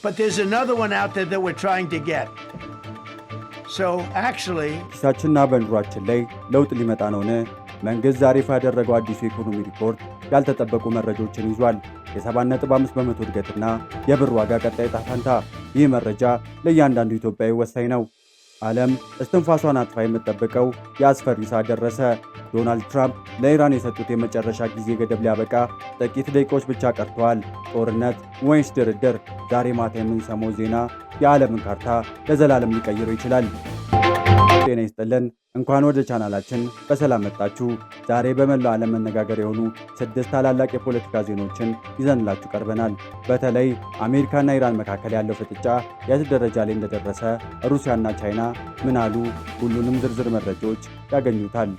but there's another one out there that we're trying to get. So actually ኪሳችንና በኑሯችን ላይ ለውጥ ሊመጣ ነውን? መንግሥት ዛሬ ይፋ ያደረገው አዲሱ የኢኮኖሚ ሪፖርት ያልተጠበቁ መረጃዎችን ይዟል። የ7.5 በመቶ እድገትና የብር ዋጋ ቀጣይ ዕጣ ፈንታ። ይህ መረጃ ለእያንዳንዱ ኢትዮጵያዊ ወሳኝ ነው። ዓለም እስትንፋሷን አጥፋ የምትጠብቀው የአስፈሪ ሰዓት ደረሰ። ዶናልድ ትራምፕ ለኢራን የሰጡት የመጨረሻ ጊዜ ገደብ ሊያበቃ ጥቂት ደቂቃዎች ብቻ ቀርተዋል። ጦርነት ወይስ ድርድር? ዛሬ ማታ የምንሰማው ዜና የዓለምን ካርታ ለዘላለም ሊቀይረው ይችላል። ጤና ይስጥልን። እንኳን ወደ ቻናላችን በሰላም መጣችሁ። ዛሬ በመላው ዓለም መነጋገር የሆኑ 6 ታላላቅ የፖለቲካ ዜናዎችን ይዘንላችሁ ቀርበናል። በተለይ አሜሪካና ኢራን መካከል ያለው ፍጥጫ የት ደረጃ ላይ እንደደረሰ፣ ሩሲያና ቻይና ምን አሉ? ሁሉንም ዝርዝር መረጃዎች ያገኙታል።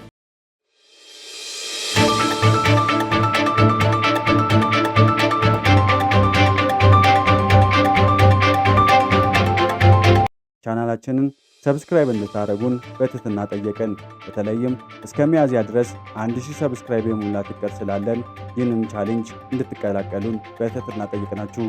ቻናላችንን ሰብስክራይብ እንድታደርጉን በትህትና ጠየቅን። በተለይም እስከ ሚያዝያ ድረስ 1000 ሰብስክራይብ የሙላት እቅድ ስላለን ይህንን ቻሌንጅ እንድትቀላቀሉን በትህትና ጠየቅናችሁ።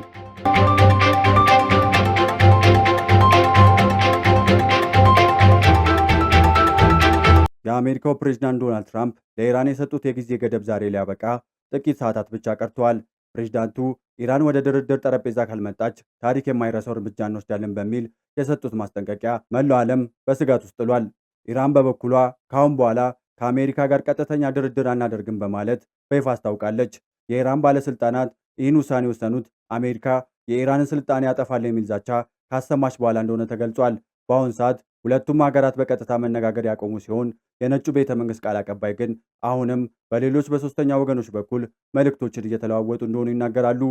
የአሜሪካው ፕሬዝዳንት ዶናልድ ትራምፕ ለኢራን የሰጡት የጊዜ ገደብ ዛሬ ሊያበቃ ጥቂት ሰዓታት ብቻ ቀርተዋል። ፕሬዝዳንቱ ኢራን ወደ ድርድር ጠረጴዛ ካልመጣች ታሪክ የማይረሳው እርምጃ እንወስዳለን በሚል የሰጡት ማስጠንቀቂያ መላው ዓለም በስጋት ውስጥ ጥሏል። ኢራን በበኩሏ ከአሁን በኋላ ከአሜሪካ ጋር ቀጥተኛ ድርድር አናደርግም በማለት በይፋ አስታውቃለች። የኢራን ባለሥልጣናት ይህን ውሳኔ የወሰኑት አሜሪካ የኢራንን ስልጣኔ ያጠፋል የሚል ዛቻ ካሰማች በኋላ እንደሆነ ተገልጿል። በአሁን ሰዓት ሁለቱም ሀገራት በቀጥታ መነጋገር ያቆሙ ሲሆን የነጩ ቤተ መንግሥት ቃል አቀባይ ግን አሁንም በሌሎች በሦስተኛ ወገኖች በኩል መልእክቶችን እየተለዋወጡ እንደሆኑ ይናገራሉ።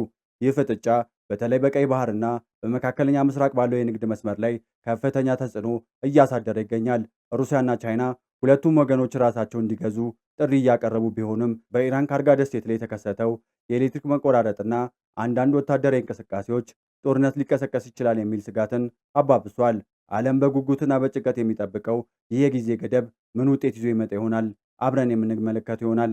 ይህ ፍጥጫ በተለይ በቀይ ባህርና በመካከለኛ ምስራቅ ባለው የንግድ መስመር ላይ ከፍተኛ ተጽዕኖ እያሳደረ ይገኛል። ሩሲያና ቻይና ሁለቱም ወገኖች ራሳቸውን እንዲገዙ ጥሪ እያቀረቡ ቢሆንም በኢራን ካርጋ ደሴት ላይ የተከሰተው የኤሌክትሪክ መቆራረጥና አንዳንድ ወታደራዊ እንቅስቃሴዎች ጦርነት ሊቀሰቀስ ይችላል የሚል ስጋትን አባብሷል። ዓለም በጉጉትና በጭንቀት የሚጠብቀው ይህ የጊዜ ገደብ ምን ውጤት ይዞ ይመጣ ይሆናል? አብረን የምንመለከት ይሆናል።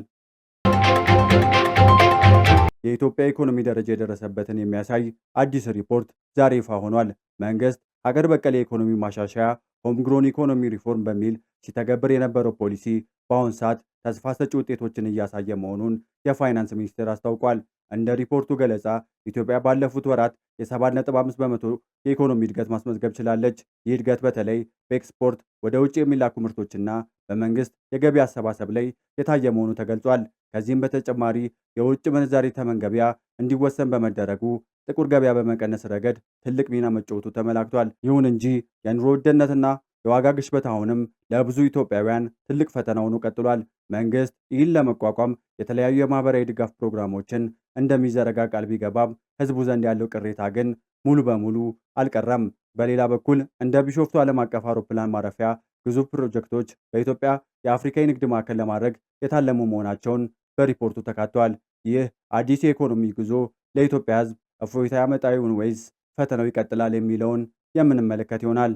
የኢትዮጵያ ኢኮኖሚ ደረጃ የደረሰበትን የሚያሳይ አዲስ ሪፖርት ዛሬ ይፋ ሆኗል። መንግስት ሀገር በቀል የኢኮኖሚ ማሻሻያ ሆምግሮን ኢኮኖሚ ሪፎርም በሚል ሲተገብር የነበረው ፖሊሲ በአሁን ሰዓት ተስፋ ሰጪ ውጤቶችን እያሳየ መሆኑን የፋይናንስ ሚኒስቴር አስታውቋል። እንደ ሪፖርቱ ገለጻ ኢትዮጵያ ባለፉት ወራት የ7.5 በመቶ የኢኮኖሚ እድገት ማስመዝገብ ችላለች። ይህ እድገት በተለይ በኤክስፖርት ወደ ውጭ የሚላኩ ምርቶችና በመንግስት የገቢ አሰባሰብ ላይ የታየ መሆኑ ተገልጿል። ከዚህም በተጨማሪ የውጭ ምንዛሪ ተመን ገበያ እንዲወሰን በመደረጉ ጥቁር ገበያ በመቀነስ ረገድ ትልቅ ሚና መጫወቱ ተመላክቷል። ይሁን እንጂ የኑሮ ውድነትና የዋጋ ግሽበት አሁንም ለብዙ ኢትዮጵያውያን ትልቅ ፈተና ሆኖ ቀጥሏል። መንግስት ይህን ለመቋቋም የተለያዩ የማህበራዊ ድጋፍ ፕሮግራሞችን እንደሚዘረጋ ቃል ቢገባም ህዝቡ ዘንድ ያለው ቅሬታ ግን ሙሉ በሙሉ አልቀረም። በሌላ በኩል እንደ ቢሾፍቱ ዓለም አቀፍ አውሮፕላን ማረፊያ ግዙፍ ፕሮጀክቶች በኢትዮጵያ የአፍሪካ የንግድ ማዕከል ለማድረግ የታለሙ መሆናቸውን በሪፖርቱ ተካተዋል። ይህ አዲስ የኢኮኖሚ ጉዞ ለኢትዮጵያ ህዝብ እፎይታ ያመጣ ይሆን ወይስ ፈተናው ይቀጥላል የሚለውን የምንመለከት ይሆናል።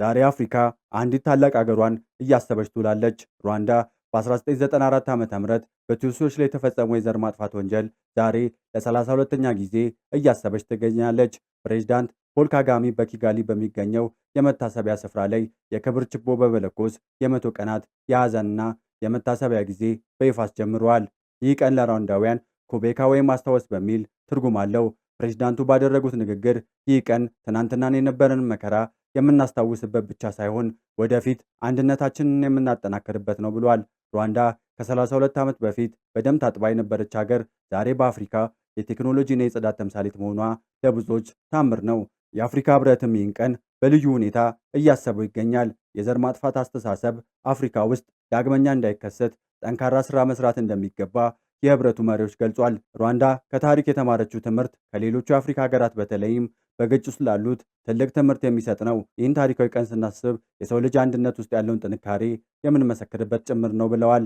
ዛሬ አፍሪካ አንዲት ታላቅ አገሯን እያሰበች ትውላለች። ሩዋንዳ በ1994 ዓ.ም በቱትሲዎች ላይ የተፈጸመው የዘር ማጥፋት ወንጀል ዛሬ ለ32ኛ ጊዜ እያሰበች ትገኛለች። ፕሬዝዳንት ፖል ካጋሜ በኪጋሊ በሚገኘው የመታሰቢያ ስፍራ ላይ የክብር ችቦ በመለኮስ የ100 ቀናት የሐዘንና የመታሰቢያ ጊዜ በይፋ አስጀምረዋል። ይህ ቀን ለሩዋንዳውያን ኩቤካ ወይም ማስታወስ በሚል ትርጉም አለው። ፕሬዝዳንቱ ባደረጉት ንግግር ይህ ቀን ትናንትናን የነበረን መከራ የምናስታውስበት ብቻ ሳይሆን ወደፊት አንድነታችንን የምናጠናክርበት ነው ብሏል። ሩዋንዳ ከ32 ዓመት በፊት በደም ታጥባ የነበረች ሀገር ዛሬ በአፍሪካ የቴክኖሎጂና የጽዳት ተምሳሌት መሆኗ ለብዙዎች ታምር ነው። የአፍሪካ ህብረትም ይህን ቀን በልዩ ሁኔታ እያሰበው ይገኛል። የዘር ማጥፋት አስተሳሰብ አፍሪካ ውስጥ ዳግመኛ እንዳይከሰት ጠንካራ ስራ መስራት እንደሚገባ የህብረቱ መሪዎች ገልጿል። ሩዋንዳ ከታሪክ የተማረችው ትምህርት ከሌሎቹ የአፍሪካ ሀገራት በተለይም በግጭት ውስጥ ላሉት ትልቅ ትምህርት የሚሰጥ ነው። ይህን ታሪካዊ ቀን ስናስብ የሰው ልጅ አንድነት ውስጥ ያለውን ጥንካሬ የምንመሰክርበት ጭምር ነው ብለዋል።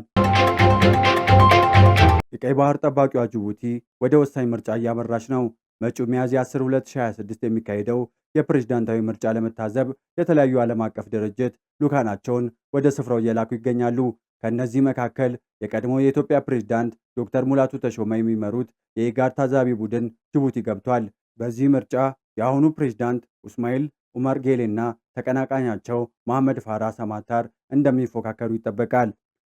የቀይ ባህር ጠባቂዋ ጅቡቲ ወደ ወሳኝ ምርጫ እያመራች ነው። መጪው ሚያዝያ 10 2026 የሚካሄደው የፕሬዝዳንታዊ ምርጫ ለመታዘብ የተለያዩ ዓለም አቀፍ ድርጅት ልዑካናቸውን ወደ ስፍራው እየላኩ ይገኛሉ። ከእነዚህ መካከል የቀድሞ የኢትዮጵያ ፕሬዝዳንት ዶክተር ሙላቱ ተሾመ የሚመሩት የኢጋድ ታዛቢ ቡድን ጅቡቲ ገብቷል። በዚህ ምርጫ የአሁኑ ፕሬዝዳንት ኡስማኤል ኡመር ጌሌና ተቀናቃኛቸው መሐመድ ፋራ ሰማታር እንደሚፎካከሩ ይጠበቃል።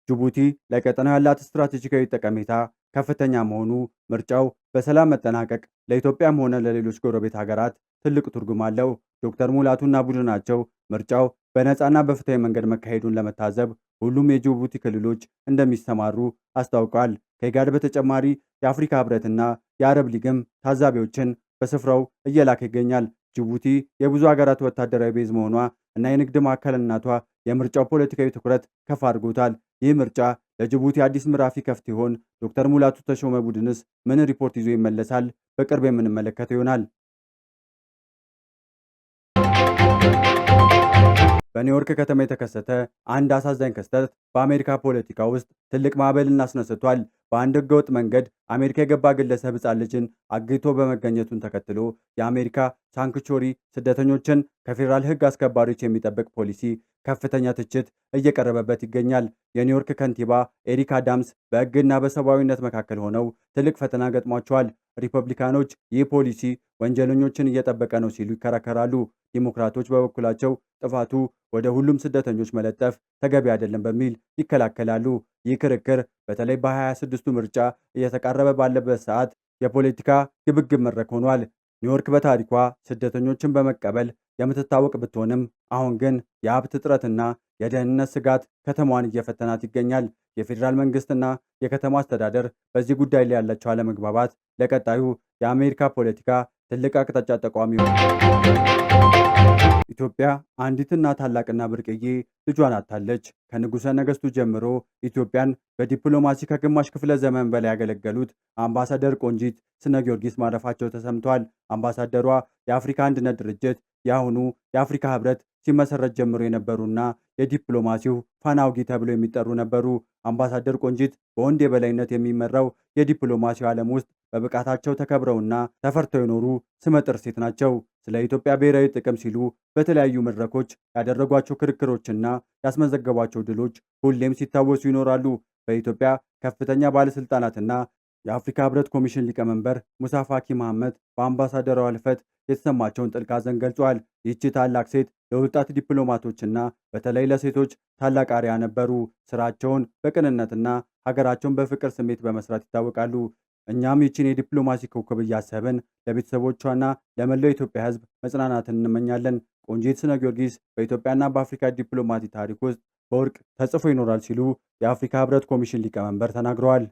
ጅቡቲ ለቀጠናው ያላት ስትራቴጂካዊ ጠቀሜታ ከፍተኛ መሆኑ ምርጫው በሰላም መጠናቀቅ ለኢትዮጵያም ሆነ ለሌሎች ጎረቤት ሀገራት ትልቅ ትርጉም አለው። ዶክተር ሙላቱና ቡድናቸው ምርጫው በነፃና በፍትሐዊ መንገድ መካሄዱን ለመታዘብ ሁሉም የጅቡቲ ክልሎች እንደሚሰማሩ አስታውቋል። ከኢጋድ በተጨማሪ የአፍሪካ ህብረትና የአረብ ሊግም ታዛቢዎችን በስፍራው እየላከ ይገኛል። ጅቡቲ የብዙ ሀገራት ወታደራዊ ቤዝ መሆኗ እና የንግድ ማዕከልነቷ የምርጫው ፖለቲካዊ ትኩረት ከፍ አድርጎታል። ይህ ምርጫ ለጅቡቲ አዲስ ምዕራፍ ይከፍት ይሆን? ዶክተር ሙላቱ ተሾመ ቡድንስ ምን ሪፖርት ይዞ ይመለሳል? በቅርብ የምንመለከተው ይሆናል። በኒውዮርክ ከተማ የተከሰተ አንድ አሳዛኝ ክስተት በአሜሪካ ፖለቲካ ውስጥ ትልቅ ማዕበልን አስነስቷል። በአንድ ህገወጥ መንገድ አሜሪካ የገባ ግለሰብ ሕፃን ልጅን አግቶ በመገኘቱን ተከትሎ የአሜሪካ ሳንክቹሪ ስደተኞችን ከፌዴራል ህግ አስከባሪዎች የሚጠብቅ ፖሊሲ ከፍተኛ ትችት እየቀረበበት ይገኛል። የኒውዮርክ ከንቲባ ኤሪክ አዳምስ በህግና በሰብአዊነት መካከል ሆነው ትልቅ ፈተና ገጥሟቸዋል። ሪፐብሊካኖች ይህ ፖሊሲ ወንጀለኞችን እየጠበቀ ነው ሲሉ ይከራከራሉ። ዲሞክራቶች በበኩላቸው ጥፋቱ ወደ ሁሉም ስደተኞች መለጠፍ ተገቢ አይደለም በሚል ይከላከላሉ። ይህ ክርክር በተለይ በ26ቱ ምርጫ እየተቃረበ ባለበት ሰዓት የፖለቲካ ግብግብ መድረክ ሆኗል። ኒውዮርክ በታሪኳ ስደተኞችን በመቀበል የምትታወቅ ብትሆንም አሁን ግን የሀብት እጥረትና የደህንነት ስጋት ከተማዋን እየፈተናት ይገኛል። የፌዴራል መንግስትና የከተማ አስተዳደር በዚህ ጉዳይ ላይ ያላቸው አለመግባባት ለቀጣዩ የአሜሪካ ፖለቲካ ትልቅ አቅጣጫ ጠቋሚ ሆኗል። ኢትዮጵያ አንዲትና ታላቅና ብርቅዬ ልጇን አጥታለች። ከንጉሠ ነገሥቱ ጀምሮ ኢትዮጵያን በዲፕሎማሲ ከግማሽ ክፍለ ዘመን በላይ ያገለገሉት አምባሳደር ቆንጂት ስነ ጊዮርጊስ ማረፋቸው ተሰምቷል። አምባሳደሯ የአፍሪካ አንድነት ድርጅት የአሁኑ የአፍሪካ ህብረት ሲመሰረት ጀምሮ የነበሩና የዲፕሎማሲው ፋናውጊ ተብለው የሚጠሩ ነበሩ። አምባሳደር ቆንጂት በወንድ የበላይነት የሚመራው የዲፕሎማሲው ዓለም ውስጥ በብቃታቸው ተከብረውና ተፈርተው የኖሩ ስመጥር ሴት ናቸው። ስለ ኢትዮጵያ ብሔራዊ ጥቅም ሲሉ በተለያዩ መድረኮች ያደረጓቸው ክርክሮችና ያስመዘገቧቸው ድሎች ሁሌም ሲታወሱ ይኖራሉ። በኢትዮጵያ ከፍተኛ ባለስልጣናትና የአፍሪካ ህብረት ኮሚሽን ሊቀመንበር ሙሳ ፋኪ መሐመድ በአምባሳደሯ ህልፈት የተሰማቸውን ጥልቅ ሐዘን ገልጸዋል። ይህች ታላቅ ሴት ለወጣት ዲፕሎማቶችና በተለይ ለሴቶች ታላቅ አርአያ ነበሩ። ስራቸውን በቅንነትና ሀገራቸውን በፍቅር ስሜት በመስራት ይታወቃሉ። እኛም ይህችን የዲፕሎማሲ ኮከብ እያሰብን ለቤተሰቦቿና ለመላው የኢትዮጵያ ህዝብ መጽናናትን እንመኛለን። ቆንጂት ስነ ጊዮርጊስ በኢትዮጵያና በአፍሪካ ዲፕሎማሲ ታሪክ ውስጥ በወርቅ ተጽፎ ይኖራል ሲሉ የአፍሪካ ህብረት ኮሚሽን ሊቀመንበር ተናግረዋል።